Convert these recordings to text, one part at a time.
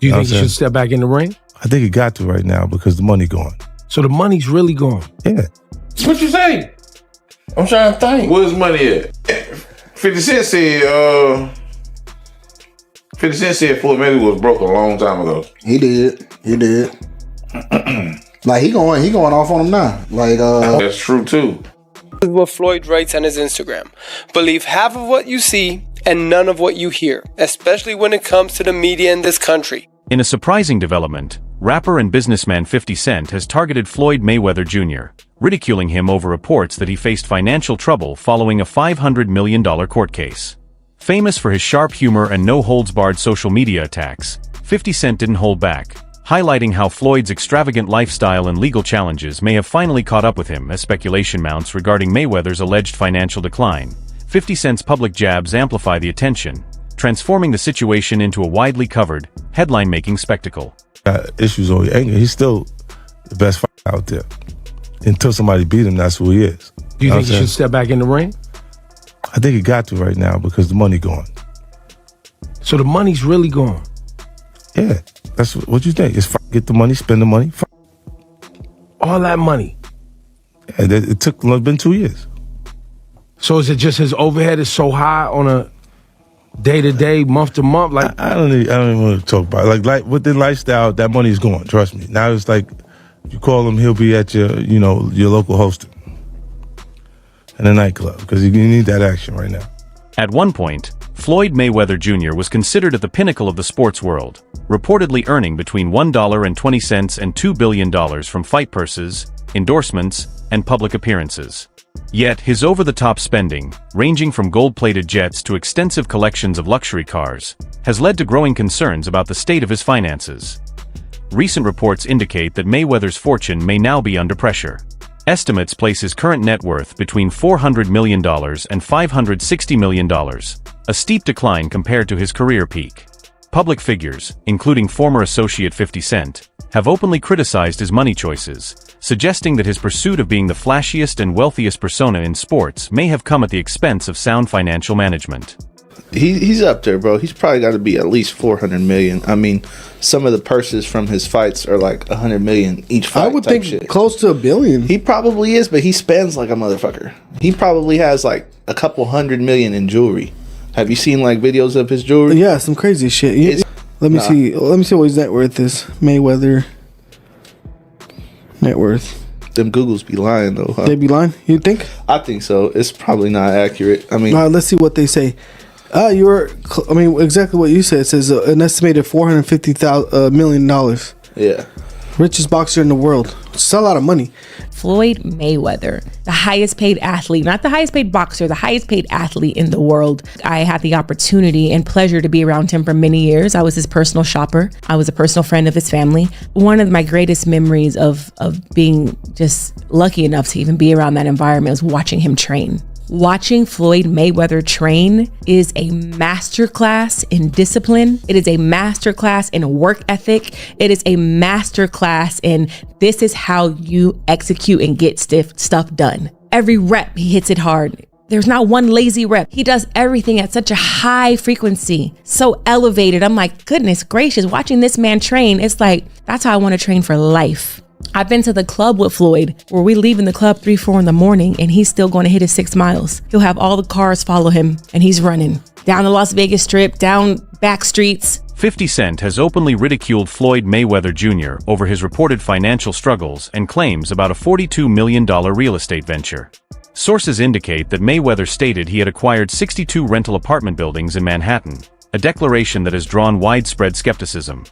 Do you think he should step back in the ring? I think he got to right now because the money gone. So the money's really gone? Yeah. What you say? I'm trying to think. Where's money at? 50 Cent said, 50 Cent said Floyd Mayweather was broke a long time ago. He did. Like he going off on him now. Like that's true too. This is what Floyd writes on his Instagram. Believe half of what you see and none of what you hear, especially when it comes to the media in this country. In a surprising development, rapper and businessman 50 Cent has targeted Floyd Mayweather Jr., ridiculing him over reports that he faced financial trouble following a $500 million court case. Famous for his sharp humor and no-holds-barred social media attacks, 50 Cent didn't hold back, highlighting how Floyd's extravagant lifestyle and legal challenges may have finally caught up with him as speculation mounts regarding Mayweather's alleged financial decline. 50 Cent's public jabs amplify the attention, transforming the situation into a widely covered, headline-making spectacle. Issues on your anger. He's still the best fighter out there. Until somebody beat him, that's who he is. Do you think he should step back in the ring? I think he got to right now because the money gone. So the money's really gone? Yeah. That's what you think. It's get the money, spend the money. All that money? Yeah, it's been 2 years. So is it just his overhead is so high on a day-to-day, month-to-month? Like I don't even want to talk about it. Like with the lifestyle, that money's gone. Trust me. Now it's like you call him, he'll be at your local hosting in a nightclub because you need that action right now. At one point, Floyd Mayweather Jr. was considered at the pinnacle of the sports world, reportedly earning between $1.20 and $2 billion from fight purses, endorsements, and public appearances. Yet, his over-the-top spending, ranging from gold-plated jets to extensive collections of luxury cars, has led to growing concerns about the state of his finances. Recent reports indicate that Mayweather's fortune may now be under pressure. Estimates place his current net worth between $400 million and $560 million, a steep decline compared to his career peak. Public figures, including former associate 50 Cent, have openly criticized his money choices, suggesting that his pursuit of being the flashiest and wealthiest persona in sports may have come at the expense of sound financial management. He's up there, bro. He's probably got to be at least 400 million. I mean, some of the purses from his fights are like 100 million each fight. I would think close to $1 billion. He probably is, but he spends like a motherfucker. He probably has like a couple $100 million in jewelry. Have you seen like videos of his jewelry? Yeah, some crazy shit. Let me see. Let me see what his net worth is. Mayweather net worth. Them Googles be lying though, huh? They be lying? You think? I think so. It's probably not accurate. I mean, let's see what they say. Exactly what you said. It says an estimated $450 million. Yeah. Richest boxer in the world. It's a lot of money. Floyd Mayweather, the highest paid athlete, not the highest paid boxer, the highest paid athlete in the world. I had the opportunity and pleasure to be around him for many years. I was his personal shopper. I was a personal friend of his family. One of my greatest memories of being just lucky enough to even be around that environment was watching him train. Watching Floyd Mayweather train is a masterclass in discipline. It is a masterclass in work ethic. It is a masterclass in this is how you execute and get stuff done. Every rep, he hits it hard. There's not one lazy rep. He does everything at such a high frequency, so elevated. I'm like, goodness gracious, watching this man train, it's like, that's how I want to train for life. I've been to the club with Floyd where we leave in the club 3-4 in the morning and he's still going to hit his 6 miles. He'll have all the cars follow him and he's running down the Las Vegas Strip, down back streets. 50 Cent has openly ridiculed Floyd Mayweather Jr. over his reported financial struggles and claims about a $42 million real estate venture. Sources indicate that Mayweather stated he had acquired 62 rental apartment buildings in Manhattan, a declaration that has drawn widespread skepticism.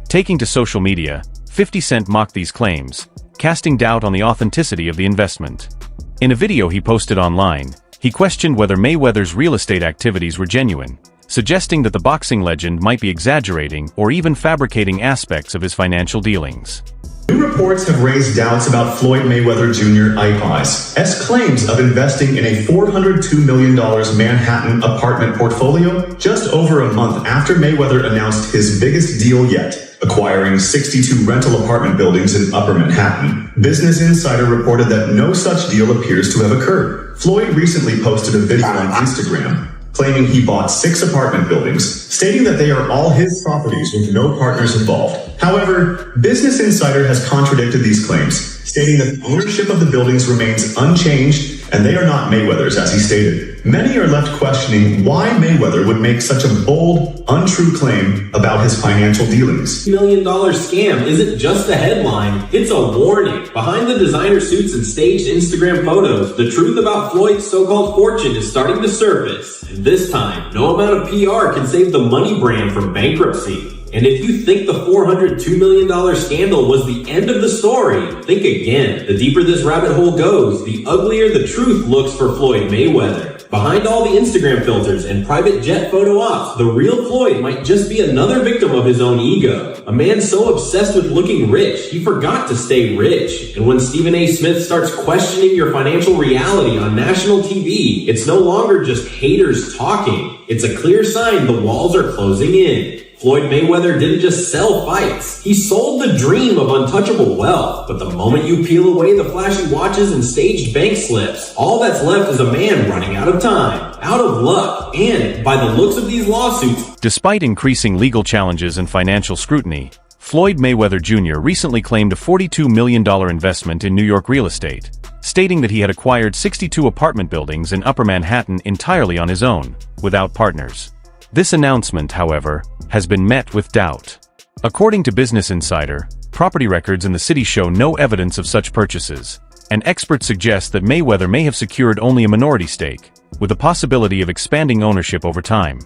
Taking to social media, 50 Cent mocked these claims, casting doubt on the authenticity of the investment. In a video he posted online, he questioned whether Mayweather's real estate activities were genuine, suggesting that the boxing legend might be exaggerating or even fabricating aspects of his financial dealings. New reports have raised doubts about Floyd Mayweather Jr. IPOS claims of investing in a $402 million Manhattan apartment portfolio just over a month after Mayweather announced his biggest deal yet, acquiring 62 rental apartment buildings in Upper Manhattan. Business Insider reported that no such deal appears to have occurred. Floyd recently posted a video on Instagram claiming he bought 6 apartment buildings, stating that they are all his properties with no partners involved. However, Business Insider has contradicted these claims, stating that ownership of the buildings remains unchanged and they are not Mayweather's, as he stated. Many are left questioning why Mayweather would make such a bold, untrue claim about his financial dealings. $1 million scam isn't just a headline, it's a warning. Behind the designer suits and staged Instagram photos, the truth about Floyd's so-called fortune is starting to surface. And this time, no amount of PR can save the money brand from bankruptcy. And if you think the $402 million scandal was the end of the story, think again. The deeper this rabbit hole goes, the uglier the truth looks for Floyd Mayweather. Behind all the Instagram filters and private jet photo ops, the real Floyd might just be another victim of his own ego. A man so obsessed with looking rich, he forgot to stay rich. And when Stephen A. Smith starts questioning your financial reality on national TV, it's no longer just haters talking. It's a clear sign the walls are closing in. Floyd Mayweather didn't just sell fights. He sold the dream of untouchable wealth. But the moment you peel away the flashy watches and staged bank slips, all that's left is a man running out of time, out of luck, and by the looks of these lawsuits. Despite increasing legal challenges and financial scrutiny, Floyd Mayweather Jr. recently claimed a $42 million investment in New York real estate, stating that he had acquired 62 apartment buildings in Upper Manhattan entirely on his own, without partners. This announcement, however, has been met with doubt. According to Business Insider, property records in the city show no evidence of such purchases, and experts suggest that Mayweather may have secured only a minority stake, with the possibility of expanding ownership over time.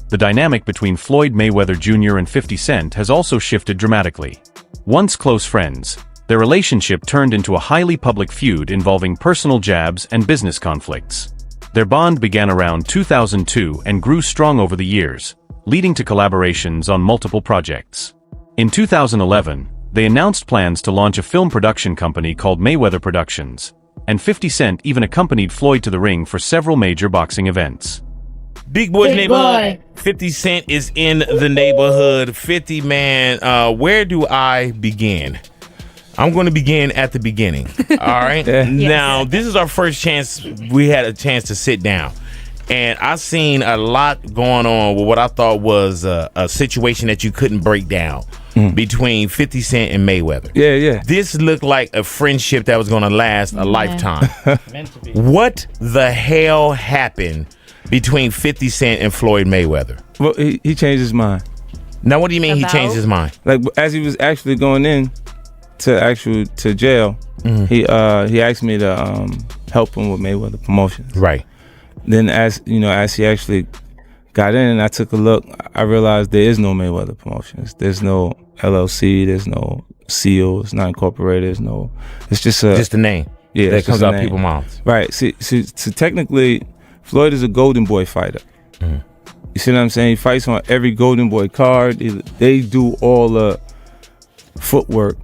The dynamic between Floyd Mayweather Jr. and 50 Cent has also shifted dramatically. Once close friends, their relationship turned into a highly public feud involving personal jabs and business conflicts. Their bond began around 2002 and grew strong over the years, leading to collaborations on multiple projects. In 2011, they announced plans to launch a film production company called Mayweather Productions, and 50 Cent even accompanied Floyd to the ring for several major boxing events. Big Boy's neighborhood. 50 Cent is in the neighborhood. 50, man, where do I begin? I'm going to begin at the beginning. All right. Yes. Now, this is our first chance. We had a chance to sit down. And I seen a lot going on with what I thought was a situation that you couldn't break down between 50 Cent and Mayweather. Yeah. This looked like a friendship that was going to last a lifetime. What the hell happened between 50 Cent and Floyd Mayweather? Well, he changed his mind. Now, what do you mean he changed his mind? Like, as he was actually going in to jail, he asked me to help him with Mayweather Promotions. Right. Then as he actually got in and I took a look, I realized there is no Mayweather Promotions. There's no LLC, there's no seal, it's not incorporated, it's just a name. Yeah, that comes out people's mouths. Right. See, technically Floyd is a Golden Boy fighter. You see what I'm saying? He fights on every Golden Boy card. They do all the footwork.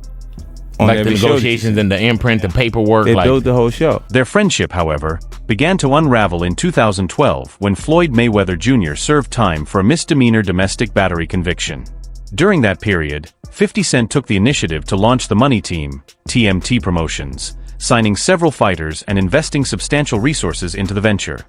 Like the negotiations and the imprint, the paperwork. They built the whole show. Their friendship, however, began to unravel in 2012 when Floyd Mayweather Jr. served time for a misdemeanor domestic battery conviction. During that period, 50 Cent took the initiative to launch the Money Team, TMT Promotions, signing several fighters and investing substantial resources into the venture.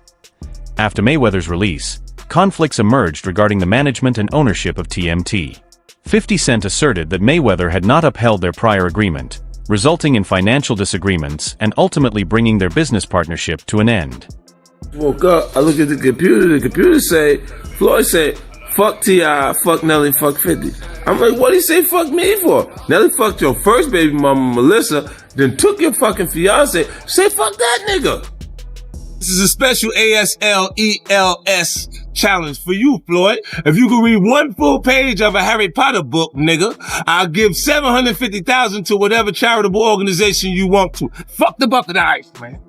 After Mayweather's release, conflicts emerged regarding the management and ownership of TMT. 50 Cent asserted that Mayweather had not upheld their prior agreement, resulting in financial disagreements and ultimately bringing their business partnership to an end. Woke up, I look at the computer say, Floyd said, fuck T.I., fuck Nelly, fuck 50. I'm like, what did he say fuck me for? Nelly fucked your first baby mama, Melissa, then took your fucking fiance. Say fuck that nigga. This is a special ASLELS challenge for you, Floyd. If you can read one full page of a Harry Potter book, nigga, I'll give $750,000 to whatever charitable organization you want to. Fuck the bucket of ice, man.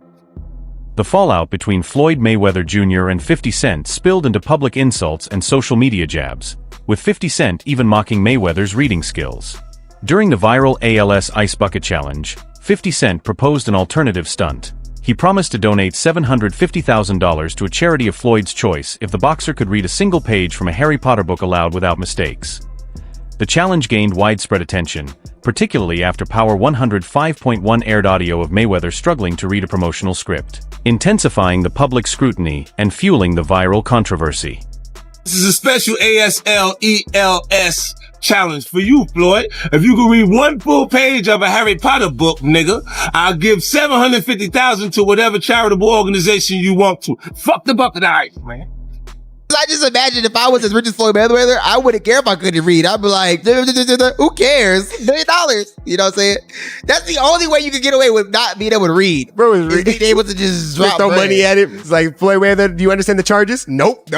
The fallout between Floyd Mayweather Jr. and 50 Cent spilled into public insults and social media jabs, with 50 Cent even mocking Mayweather's reading skills. During the viral ALS Ice Bucket Challenge, 50 Cent proposed an alternative stunt. He promised to donate $750,000 to a charity of Floyd's choice if the boxer could read a single page from a Harry Potter book aloud without mistakes. The challenge gained widespread attention, particularly after Power 105.1 aired audio of Mayweather struggling to read a promotional script, intensifying the public scrutiny and fueling the viral controversy. This is a special ASLELS challenge for you, Floyd. If you can read one full page of a Harry Potter book, nigga, I'll give $750,000 to whatever charitable organization you want to. Fuck the bucket of ice, man. I just imagine if I was as rich as Floyd Mayweather, I wouldn't care if I couldn't read. I'd be like, who cares? $1 million. You know what I'm saying? That's the only way you can get away with not being able to read. Bro, is being able to just throw money at it. It's like, Floyd Mayweather, do you understand the charges? Nope.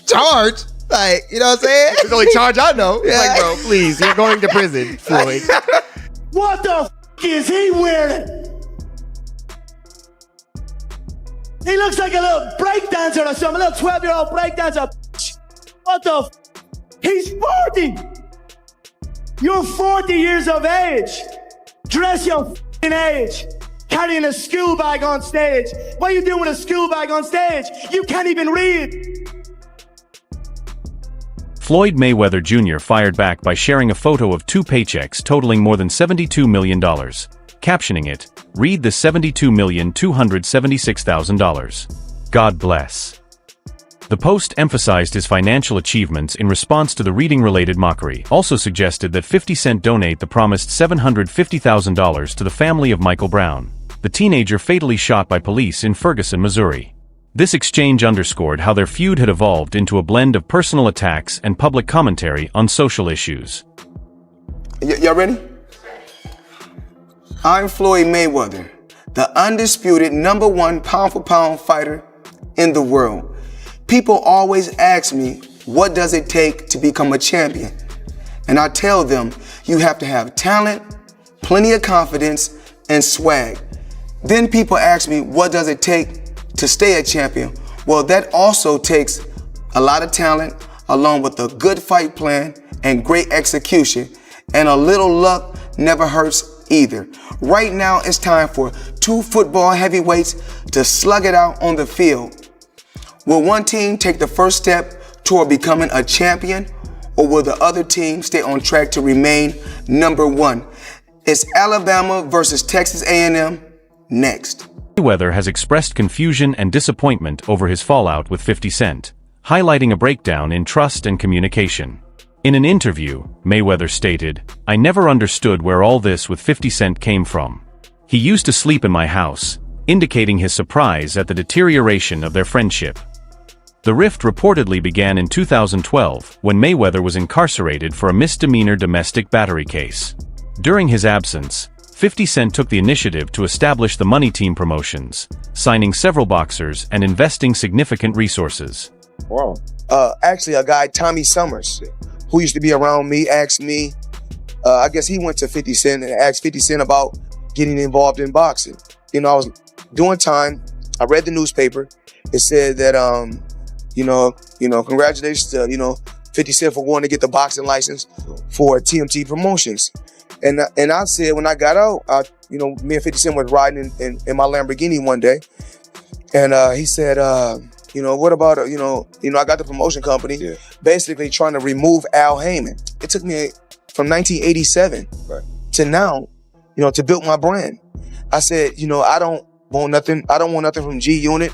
Charge? Like, you know what I'm saying? It's the only charge I know. Yeah. Like, bro, please, you're going to prison, Floyd. What the f is he wearing? He looks like a little breakdancer or something, a little 12-year-old breakdancer. What the f? He's 40. You're 40 years of age. Dress your f***ing age. Carrying a school bag on stage. What are you doing with a school bag on stage? You can't even read. Floyd Mayweather Jr. fired back by sharing a photo of 2 paychecks totaling more than $72 million, captioning it, "Read the $72,276,000. God bless." The post emphasized his financial achievements in response to the reading-related mockery, also suggested that 50 Cent donate the promised $750,000 to the family of Michael Brown, the teenager fatally shot by police in Ferguson, Missouri. This exchange underscored how their feud had evolved into a blend of personal attacks and public commentary on social issues. Y'all ready? I'm Floyd Mayweather, the undisputed #1 pound-for-pound fighter in the world. People always ask me, what does it take to become a champion? And I tell them, you have to have talent, plenty of confidence, and swag. Then people ask me, what does it take to stay a champion? Well, that also takes a lot of talent, along with a good fight plan and great execution, and a little luck never hurts either. Right now, it's time for 2 football heavyweights to slug it out on the field. Will one team take the first step toward becoming a champion, or will the other team stay on track to remain #1? It's Alabama versus Texas A&M next. Mayweather has expressed confusion and disappointment over his fallout with 50 Cent, highlighting a breakdown in trust and communication. In an interview, Mayweather stated, "I never understood where all this with 50 Cent came from. He used to sleep in my house," indicating his surprise at the deterioration of their friendship. The rift reportedly began in 2012, when Mayweather was incarcerated for a misdemeanor domestic battery case. During his absence, 50 Cent took the initiative to establish the Money Team Promotions, signing several boxers and investing significant resources. Wow. Actually, a guy, Tommy Summers, who used to be around me, asked me, I guess he went to 50 Cent and asked 50 Cent about getting involved in boxing. You know, I was doing time, I read the newspaper, it said that, congratulations to, 50 Cent for wanting to get the boxing license for TMT Promotions. And I said, when I got out, me and 50 Cent was riding in my Lamborghini one day. And he said, what about, I got the promotion company, basically trying to remove Al Heyman. It took me from 1987 to now, to build my brand. I said, I don't want nothing from G Unit.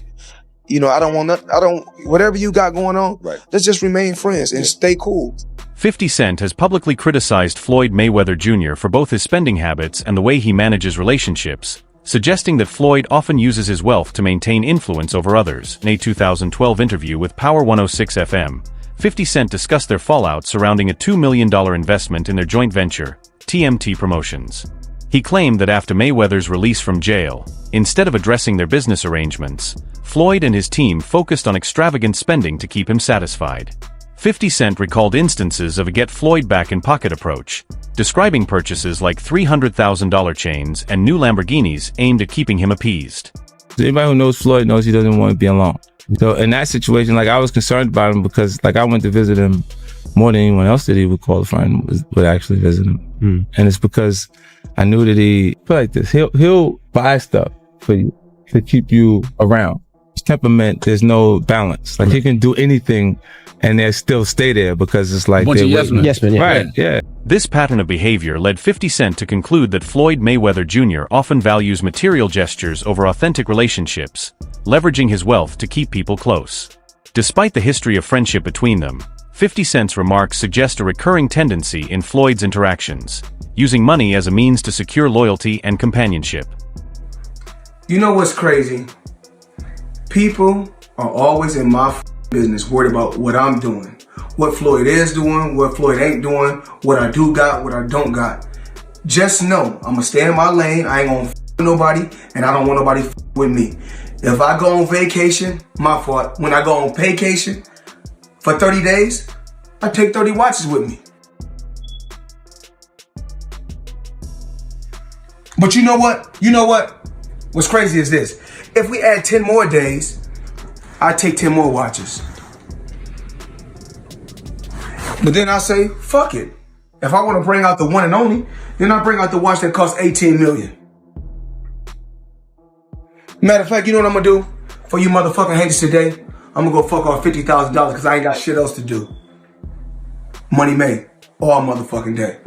Whatever you got going on, let's just remain friends and stay cool. 50 Cent has publicly criticized Floyd Mayweather Jr. for both his spending habits and the way he manages relationships, suggesting that Floyd often uses his wealth to maintain influence over others. In a 2012 interview with Power 106 FM, 50 Cent discussed their fallout surrounding a $2 million investment in their joint venture, TMT Promotions. He claimed that after Mayweather's release from jail, instead of addressing their business arrangements, Floyd and his team focused on extravagant spending to keep him satisfied. 50 Cent recalled instances of a get Floyd back in pocket approach, describing purchases like $300,000 chains and new Lamborghinis aimed at keeping him appeased. Anybody who knows Floyd knows he doesn't want to be alone. So in that situation, I was concerned about him because I went to visit him more than anyone else that he would call a friend would actually visit him. And it's because I knew that he put like this. He'll buy stuff for you to keep you around. His temperament, there's no balance. He can do anything and they still stay there because it's like yes men, right? Yeah. This pattern of behavior led 50 Cent to conclude that Floyd Mayweather Jr. often values material gestures over authentic relationships, leveraging his wealth to keep people close. Despite the history of friendship between them, 50 Cent's remarks suggest a recurring tendency in Floyd's interactions, using money as a means to secure loyalty and companionship. You know what's crazy? People are always in my business, worried about what I'm doing, what Floyd is doing, what Floyd ain't doing, what I do got, what I don't got. Just know, I'm gonna stay in my lane. I ain't gonna with nobody, and I don't want nobody with me. If I go on vacation, my fault. When I go on vacation for 30 days, I take 30 watches with me. But you know what? What's crazy is this. If we add 10 more days, I take 10 more watches. But then I say, fuck it. If I want to bring out the one and only, then I bring out the watch that costs 18 million. Matter of fact, you know what I'm gonna do? For you motherfucking haters today, I'm gonna go fuck off $50,000 because I ain't got shit else to do. Money made all motherfucking day.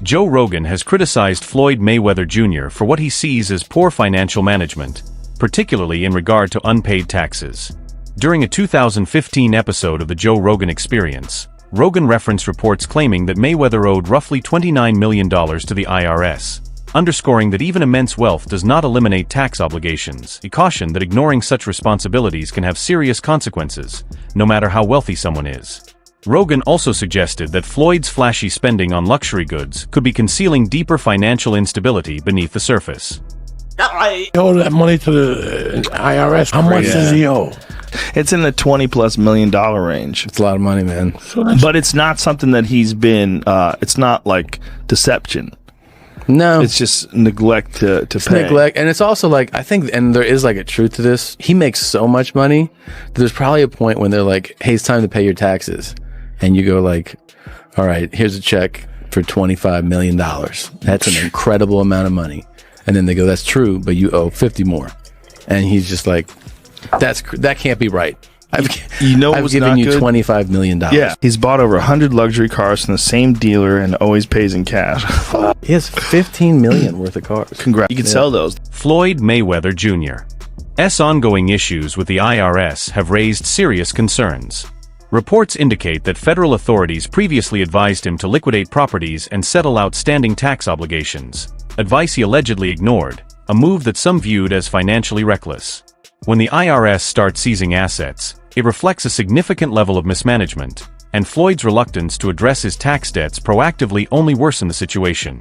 Joe Rogan has criticized Floyd Mayweather Jr. for what he sees as poor financial management, particularly in regard to unpaid taxes. During a 2015 episode of the Joe Rogan Experience, Rogan referenced reports claiming that Mayweather owed roughly $29 million to the IRS, underscoring that even immense wealth does not eliminate tax obligations. He cautioned that ignoring such responsibilities can have serious consequences, no matter how wealthy someone is. Rogan also suggested that Floyd's flashy spending on luxury goods could be concealing deeper financial instability beneath the surface. He owed that money to the IRS. How much does he owe? It's in the $20+ million range. It's a lot of money, man. But it's not something that he's been, it's not like deception. No. It's just neglect to pay. Neglect. And it's also like, I think, and there is like a truth to this. He makes so much money. There's probably a point when they're like, hey, it's time to pay your taxes. And you go like, all right, here's a check for $25 million. That's an incredible amount of money. And then they go, that's true, but you owe 50 more. And he's just like, that can't be right. I've given you $25 million. Yeah, he's bought over 100 luxury cars from the same dealer and always pays in cash. He has $15 million worth of cars. Congrats. You can sell those. Floyd Mayweather Jr.'s ongoing issues with the IRS have raised serious concerns. Reports indicate that federal authorities previously advised him to liquidate properties and settle outstanding tax obligations, advice he allegedly ignored, a move that some viewed as financially reckless. When the IRS starts seizing assets, it reflects a significant level of mismanagement, and Floyd's reluctance to address his tax debts proactively only worsened the situation.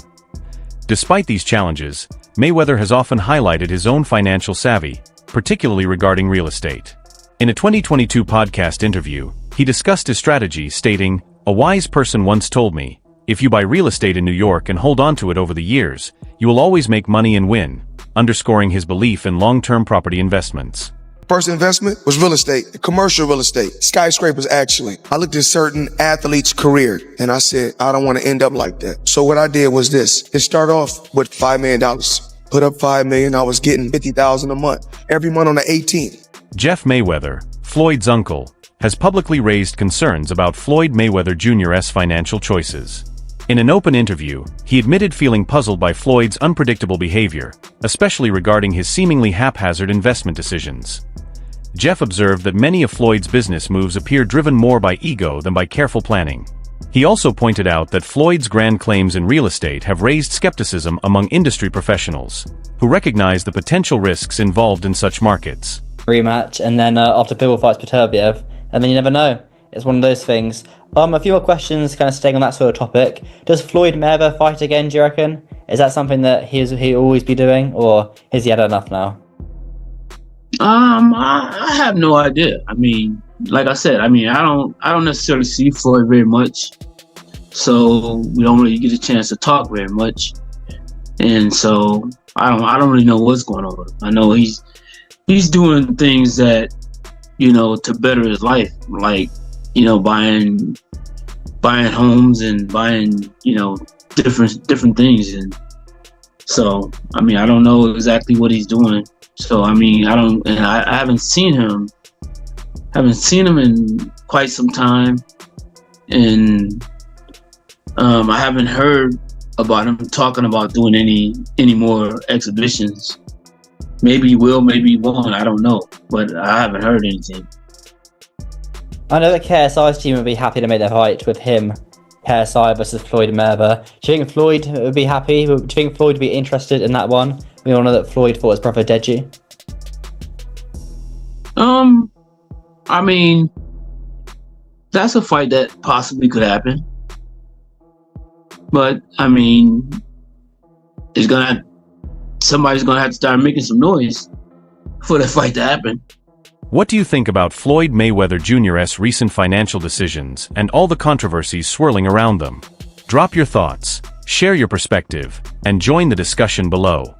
Despite these challenges, Mayweather has often highlighted his own financial savvy, particularly regarding real estate. In a 2022 podcast interview, he discussed his strategy, stating, "A wise person once told me, if you buy real estate in New York and hold on to it over the years, you will always make money and win," underscoring his belief in long-term property investments. First investment was real estate, commercial real estate, skyscrapers actually. I looked at certain athletes' career and I said, I don't want to end up like that. So what I did was this. It started off with $5 million. Put up $5 million, I was getting $50,000 a month, every month on the 18th. Jeff Mayweather, Floyd's uncle, has publicly raised concerns about Floyd Mayweather Jr.'s financial choices. In an open interview, he admitted feeling puzzled by Floyd's unpredictable behavior, especially regarding his seemingly haphazard investment decisions. Jeff observed that many of Floyd's business moves appear driven more by ego than by careful planning. He also pointed out that Floyd's grand claims in real estate have raised skepticism among industry professionals, who recognize the potential risks involved in such markets. Rematch, and then after Pitbull fights Peterbiev, and then you never know. It's one of those things. A few more questions, kind of staying on that sort of topic. Does Floyd ever fight again, do you reckon? Is that something that he'll always be doing, or has he had enough now? I have no idea. I mean, like I said, I don't necessarily see Floyd very much, so we don't really get a chance to talk very much, and so I don't really know what's going on. I know he's doing things that, to better his life, like, buying homes and buying, different things. And so, I don't know exactly what he's doing. So, I haven't seen him in quite some time. And I haven't heard about him talking about doing any more exhibitions. Maybe he will, maybe he won't. I don't know, but I haven't heard anything. I know that KSI's team would be happy to make their fight with him, KSI versus Floyd Mayweather. Do you think Floyd would be happy? Do you think Floyd would be interested in that one? We all know that Floyd fought his brother Deji. I mean, that's a fight that possibly could happen. But I mean, somebody's gonna have to start making some noise for the fight to happen. What do you think about Floyd Mayweather Jr.'s recent financial decisions and all the controversies swirling around them? Drop your thoughts, share your perspective, and join the discussion below.